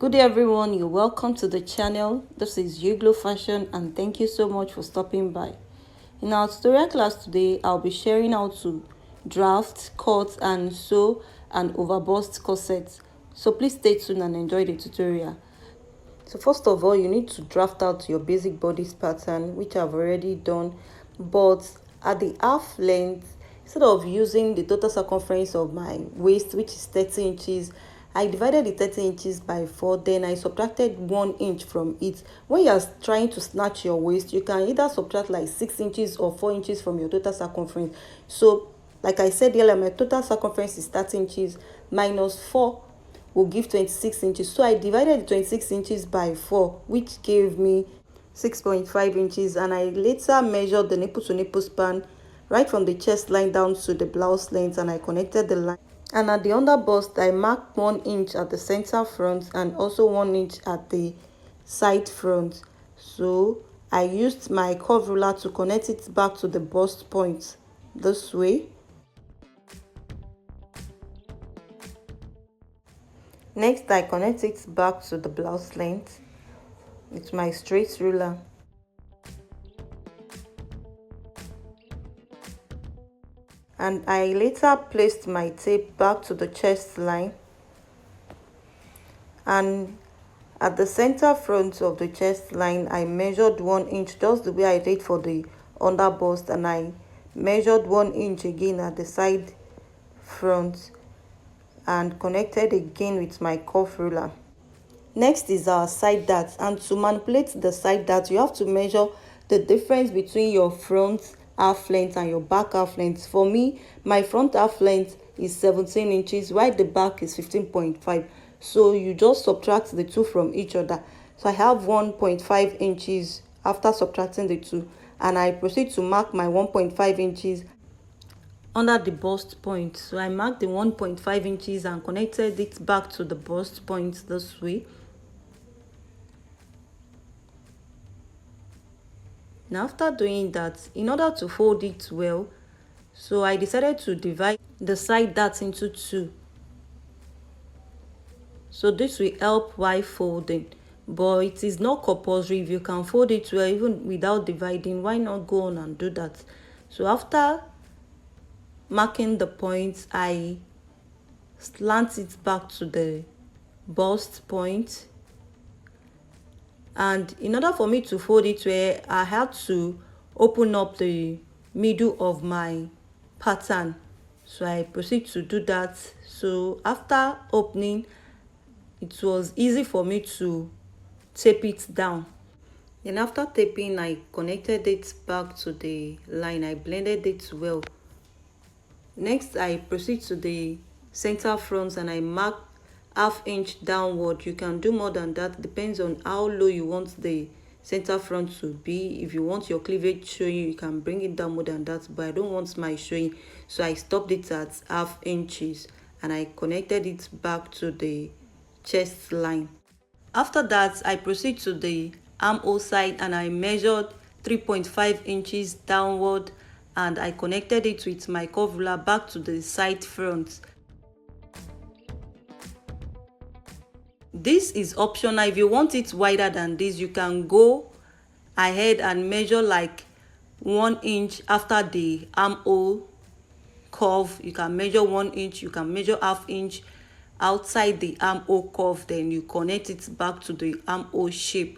Good day everyone, you're welcome to the channel. This is Glow Fashion and thank you so much for stopping by. In our tutorial class today, I'll be sharing how to draft, cut and sew an overbust corset. So please stay tuned and enjoy the tutorial. So first of all, you need to draft out your basic bodice pattern, which I've already done, but at the half length, instead of using the total circumference of my waist, which is 30 inches, I divided the 30 inches by 4, then I subtracted 1 inch from it. When you are trying to snatch your waist, you can either subtract like 6 inches or 4 inches from your total circumference. So like I said earlier, my total circumference is 30 inches minus 4 will give 26 inches. So I divided the 26 inches by 4, which gave me 6.5 inches, and I later measured the nipple to nipple span right from the chest line down to the blouse length, and I connected the line. And at the under bust, I marked 1 inch at the center front and also 1 inch at the side front. So I used my curve ruler to connect it back to the bust point this way. Next, I connect it back to the blouse length with my straight ruler. And I later placed my tape back to the chest line, and at the center front of the chest line I measured 1 inch, just the way I did for the under bust, and I measured 1 inch again at the side front and connected again with my curve ruler. Next is our side dart, and to manipulate the side dart you have to measure the difference between your front half length and your back half length. For me, my front half length is 17 inches while the back is 15.5, so you just subtract the two from each other. So I have 1.5 inches after subtracting the two, and I proceed to mark my 1.5 inches under the bust point. So I marked the 1.5 inches and connected it back to the bust point this way. Now after doing that, in order to fold it well, so I decided to divide the side dart into 2. So this will help while folding, but it is not compulsory. If you can fold it well even without dividing, why not go on and do that? So after marking the points, I slant it back to the bust point. And in order for me to fold it well, I had to open up the middle of my pattern. So I proceed to do that. So after opening, it was easy for me to tape it down. Then after taping, I connected it back to the line. I blended it well. Next, I proceed to the center front and I mark ½ inch downward. You can do more than that, depends on how low you want the center front to be. If you want your cleavage showing, you can bring it down more than that, but I don't want my showing, so I stopped it at ½ inches and I connected it back to the chest line. After that, I proceed to the armhole side and I measured 3.5 inches downward and I connected it with my curve ruler back to the side front. This is optional. If you want it wider than this, you can go ahead and measure like 1 inch after the armhole curve. You can measure 1 inch, you can measure ½ inch outside the armhole curve, then you connect it back to the armhole shape.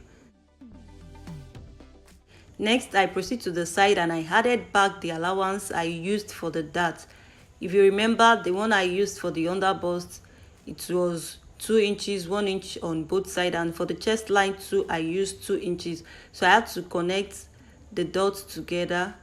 Next, I proceed to the side and I added back the allowance I used for the dart. If you remember, the one I used for the under bust, it was 2 inches, 1 inch on both sides, and for the chest line too, I used 2 inches. So I had to connect the dots together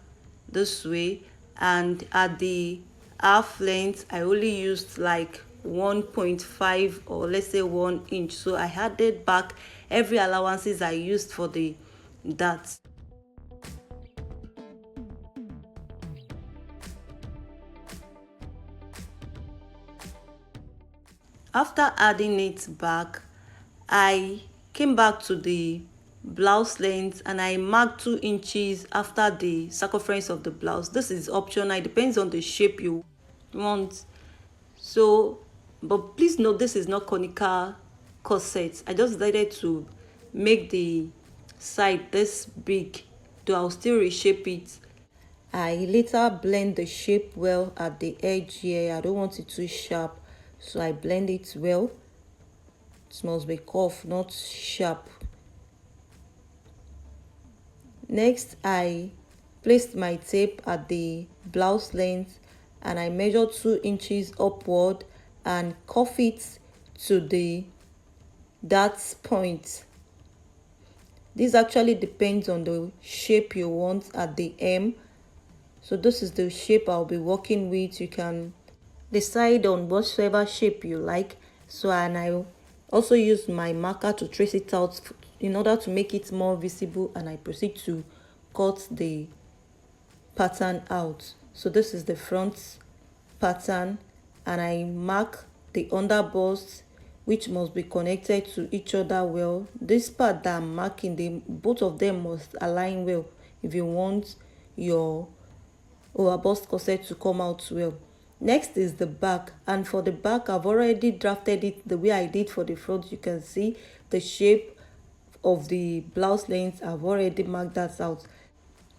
this way, and at the half length, I only used like 1.5 or let's say 1 inch. So I added back every allowances I used for the darts. After adding it back, I came back to the blouse length and I marked 2 inches after the circumference of the blouse. This is optional, it depends on the shape you want. So, but please note this is not conical corset. I just decided to make the side this big, though I'll still reshape it. I later blend the shape well at the edge here. I don't want it too sharp, so I blend it well. It must be curved, not sharp. Next, I placed my tape at the blouse length and I measured 2 inches upward and cuff it to the dart point. This actually depends on the shape you want at the hem. So this is the shape I'll be working with. You can decide on whatever shape you like. So, and I also use my marker to trace it out in order to make it more visible, and I proceed to cut the pattern out. So this is the front pattern, and I mark the underbust, which must be connected to each other well. This part that I'm marking, both of them must align well if you want your overbust corset to come out well. Next is the back, and for the back I've already drafted it the way I did for the front. You can see the shape of the blouse length. I've already marked that out.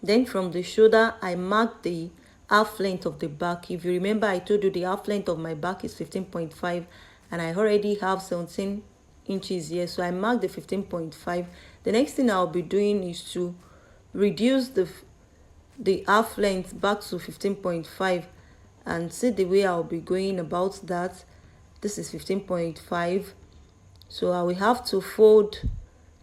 Then from the shoulder I marked the half length of the back. If you remember, I told you the half length of my back is 15.5 and I already have 17 inches here, so I marked the 15.5. The next thing I'll be doing is to reduce the half length back to 15.5, and see the way I'll be going about that. This is 15.5, so I will have to fold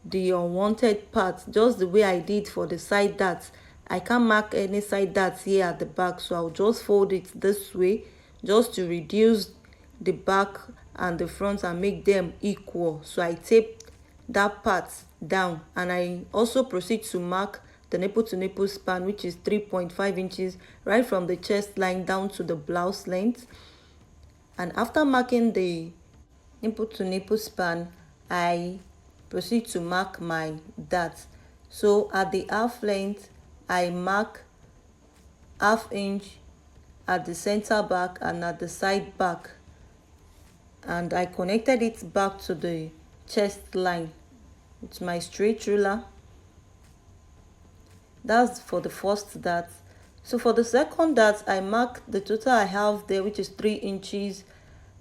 the unwanted part just the way I did for the side darts. I can't mark any side darts here at the back, so I'll just fold it this way just to reduce the back and the front and make them equal. So I tape that part down, and I also proceed to mark the nipple to nipple span, which is 3.5 inches, right from the chest line down to the blouse length. And after marking the nipple to nipple span, I proceed to mark my darts. So at the half length I mark ½ inch at the center back and at the side back, and I connected it back to the chest line with my straight ruler. That's for the first dart. So for the second dart, I mark the total I have there, which is 3 inches,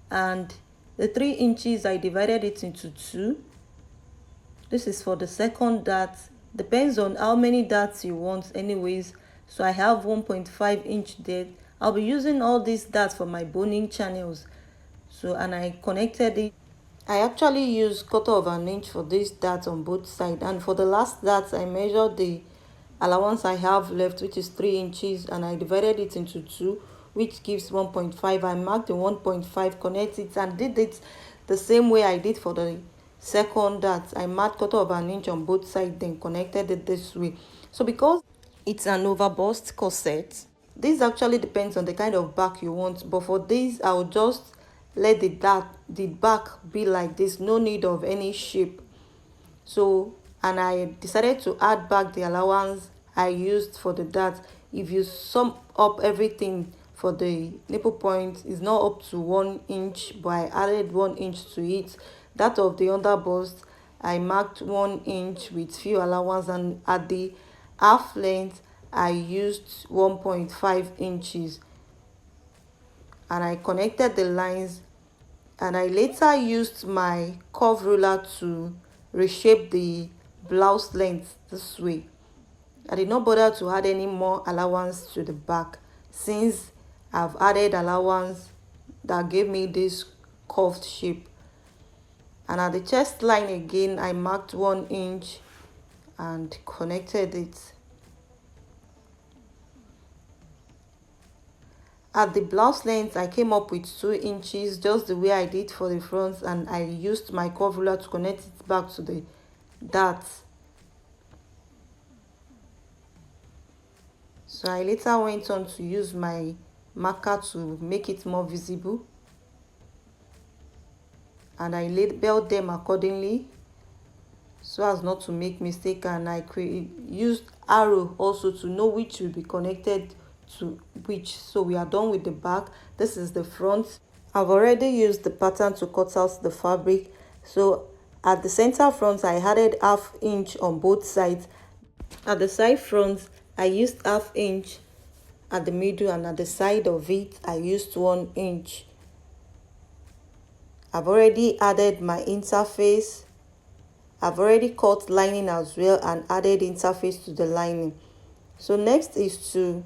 and the 3 inches I divided it into 2. This is for the second dart. Depends on how many darts you want anyways. So I have 1.5 inch there. I'll be using all these darts for my boning channels. So, and I connected it. I actually used 1/4 inch for this dart on both sides, and for the last dart I measured the allowance I have left, which is 3 inches, and I divided it into 2, which gives 1.5. I marked the 1.5, connect it, and did it the same way I did for the second dart. I marked 1/4 inch on both sides, then connected it this way. So because it's an overbust corset, this actually depends on the kind of back you want, but for this I'll just let the back be like this, no need of any shape. So, and I decided to add back the allowance I used for the dart. If you sum up everything for the nipple point, it's not up to 1 inch, but I added 1 inch to it. That of the underbust, I marked 1 inch with few allowance, and at the half length I used 1.5 inches, and I connected the lines, and I later used my curve ruler to reshape the blouse length this way. I did not bother to add any more allowance to the back, since I've added allowance that gave me this curved shape. And at the chest line again, I marked 1 inch and connected it. At the blouse length, I came up with 2 inches, just the way I did for the front, and I used my curve ruler to connect it back to the dart. So I later went on to use my marker to make it more visible, and I labeled them accordingly so as not to make mistake, and I used arrow also to know which will be connected to which. So we are done with the back. This is the front. I've already used the pattern to cut out the fabric, so At the center front, I added ½ inch on both sides. At the side front, I used ½ inch at the middle, and at the side of it, I used 1 inch. I've already added my interface. I've already cut lining as well and added interface to the lining. So next is to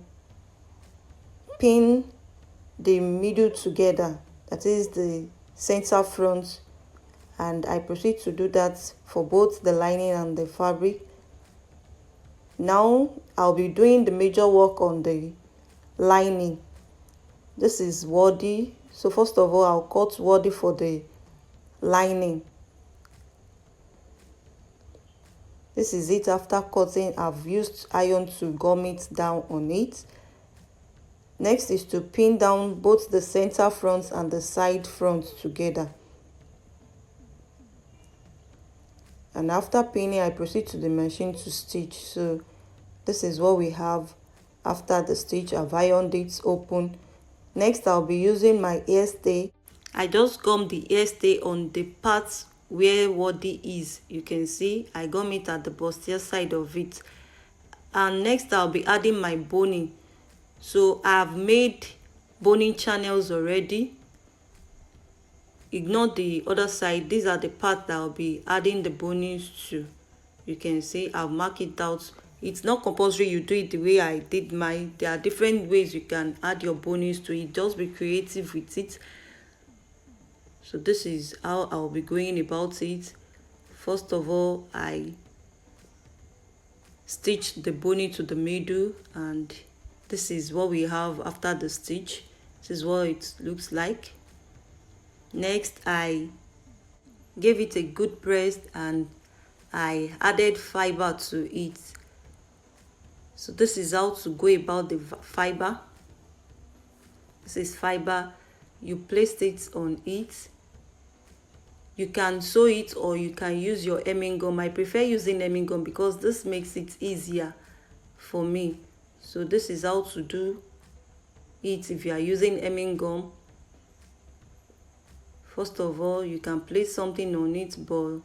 pin the middle together, that is the center front, and I proceed to do that for both the lining and the fabric. Now I'll be doing the major work on the lining. This is wardy, so first of all I'll cut wardy for the lining. This is it. After cutting, I've used iron to gum it down on it. Next is to pin down both the center front and the side front together. And after pinning, I proceed to the machine to stitch. So this is what we have after the stitch. I've ironed it open. Next, I'll be using my hairstay. I just gum the hairstay on the parts where wardy is. You can see I gum it at the bustier side of it. And next, I'll be adding my boning. So I've made boning channels already. Ignore the other side. These are the parts that I'll be adding the bonings to. You can see I've marked it out. It's not compulsory you do it the way I did mine. There are different ways you can add your bonings to it. Just be creative with it. So this is how I'll be going about it. First of all, I stitch the boning to the middle, and this is what we have after the stitch. This is what it looks like. Next, I gave it a good press and I added fiber to it. So this is how to go about the fiber. This is fiber. You placed it on it. You can sew it or you can use your hemming gum. I prefer using hemming gum because this makes it easier for me. So this is how to do it if you are using hemming gum. First of all, you can place something on it, but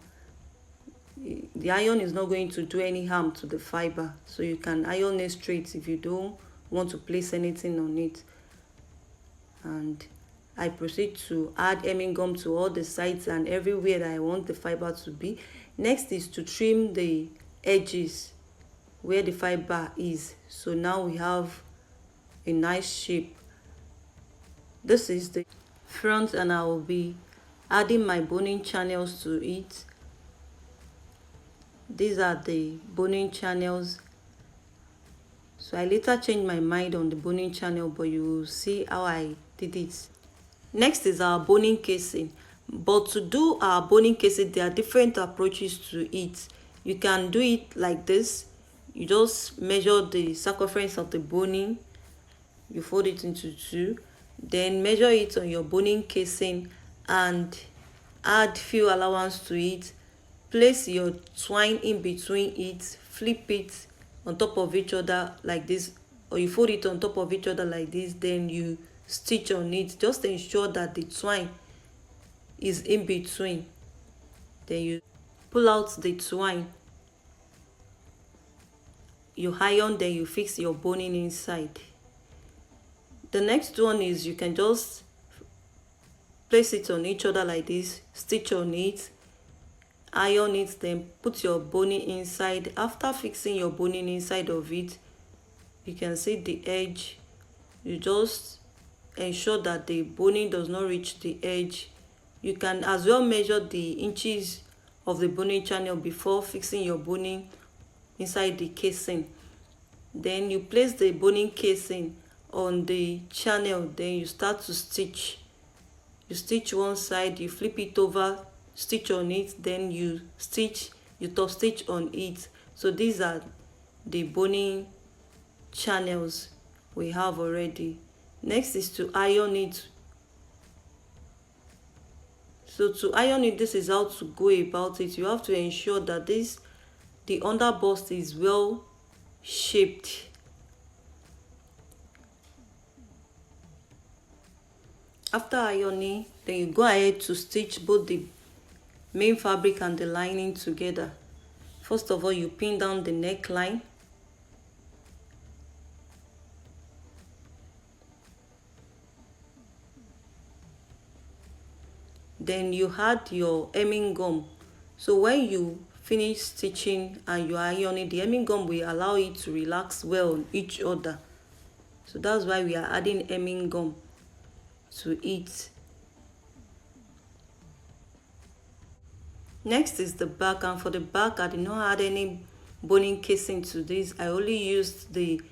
the iron is not going to do any harm to the fiber. So you can iron it straight if you don't want to place anything on it. And I proceed to add hemming gum to all the sides and everywhere that I want the fiber to be. Next is to trim the edges where the fiber is. So now we have a nice shape. This is the front, and I will be adding my boning channels to it. These are the boning channels. So I later changed my mind on the boning channel, but you will see how I did it. Next is our boning casing. But to do our boning casing, there are different approaches to it. You can do it like this. You just measure the circumference of the boning. You fold it into two. Then measure it on your boning casing and add few allowance to it. Place your twine in between it. Flip it on top of each other like this, or you fold it on top of each other like this. Then you stitch on it. Just ensure that the twine is in between. Then you pull out the twine. You iron, then you fix your boning inside. The next one is you can just place it on each other like this, stitch on it, iron it, then put your boning inside. After fixing your boning inside of it, you can see the edge. You just ensure that the boning does not reach the edge. You can as well measure the inches of the boning channel before fixing your boning inside the casing. Then you place the boning casing on the channel. Then you start to stitch. You stitch one side, you flip it over, stitch on it, then you top stitch on it. So these are the boning channels we have already. Next is to iron it. So to iron it, this is how to go about it. You have to ensure that the underbust is well shaped. After ironing, then you go ahead to stitch both the main fabric and the lining together. First of all, you pin down the neckline. Then you add your hemming gum. So when you finish stitching and you are ironing, the hemming gum will allow it to relax well on each other. So that's why we are adding hemming gum to it. Next is the back, and for the back I did not add any boning casing to this. I only used the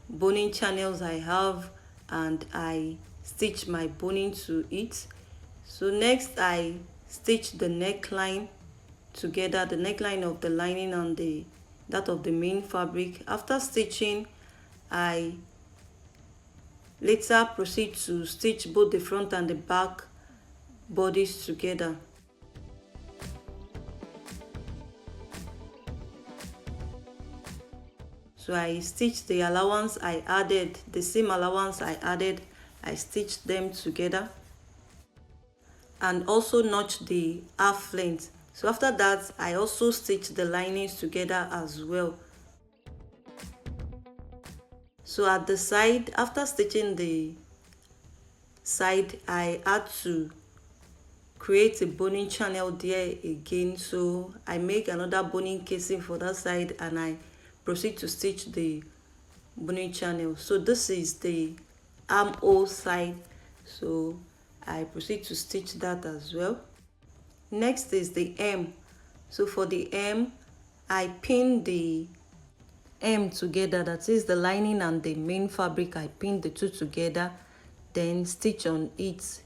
boning channels I have and I stitched my boning to it. So next I stitched the neckline together, the neckline of the lining and that of the main fabric. After stitching, I later proceed to stitch both the front and the back bodies together. So I stitched the allowance I added, the same allowance I added, I stitched them together and also notched the half length. So after that, I also stitched the linings together as well. So at the side, after stitching the side, I had to create a boning channel there again. So I make another boning casing for that side and I proceed to stitch the boning channel. So this is the armhole side, so I proceed to stitch that as well. Next is the hem. So for the hem, I pin the hem together, that is the lining and the main fabric. I pin the two together, then stitch on it.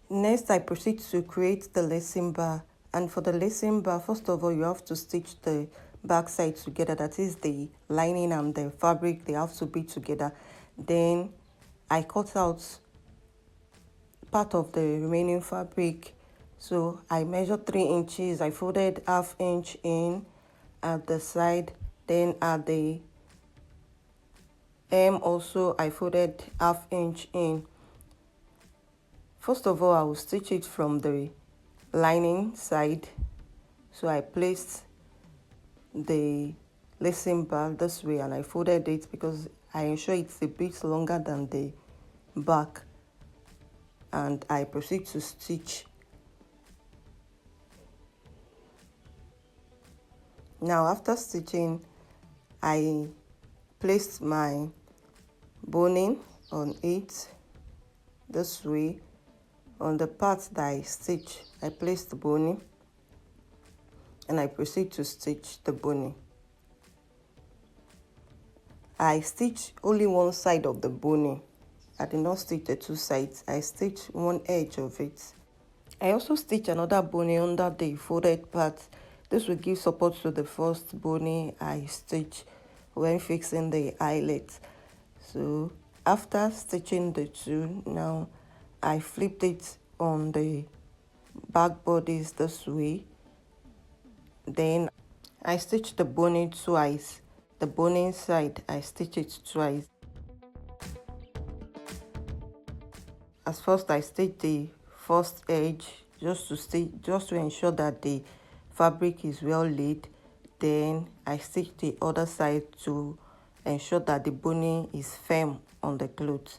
Next, I proceed to create the lacing bar, and for the lacing bar, first of all, you have to stitch the back side together, that is the lining and the fabric, they have to be together. Then I cut out part of the remaining fabric, so I measured 3 inches. I folded ½ inch in at the side, then at the hem also I folded ½ inch in. First of all, I will stitch it from the lining side. So I placed the lacing bar this way and I folded it because I ensure it's a bit longer than the back, and I proceed to stitch. Now after stitching, I placed my boning on it this way. On the part that I stitch, I place the boning and I proceed to stitch the boning. I stitch only one side of the boning. I did not stitch the two sides. I stitch one edge of it. I also stitch another boning under the folded part. This will give support to the first boning I stitch when fixing the eyelet. So after stitching the two, now I flipped it on the back bodies this way. Then I stitched the boning twice. The boning side, I stitch it twice. As first, I stitch the first edge just to ensure that the fabric is well laid. Then I stitch the other side to ensure that the boning is firm on the cloth.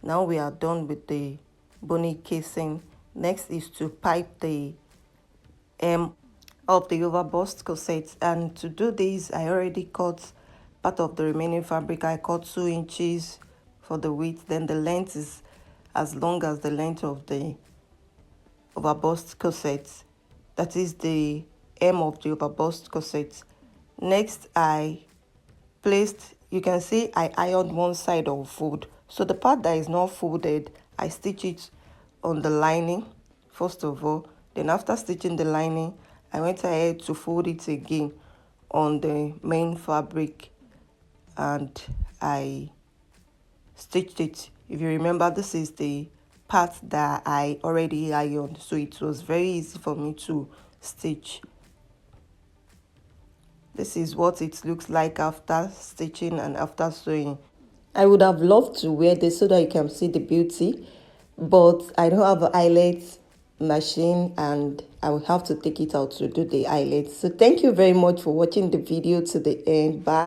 Now we are done with the boning casing. Next is to pipe the hem of the overbust corset, and to do this I already cut part of the remaining fabric. I cut 2 inches for the width, then the length is as long as the length of the overbust corset, that is the hem of the overbust corset. Next I placed, you can see I ironed one side of fold, so the part that is not folded, I stitch it on the lining first of all. Then after stitching the lining, I went ahead to fold it again on the main fabric and I stitched it. If you remember, this is the part that I already ironed, so it was very easy for me to stitch. This is what it looks like after stitching and after sewing. I would have loved to wear this so that you can see the beauty, but I don't have an eyelet machine and I will have to take it out to do the eyelets. So thank you very much for watching the video to the end. Bye.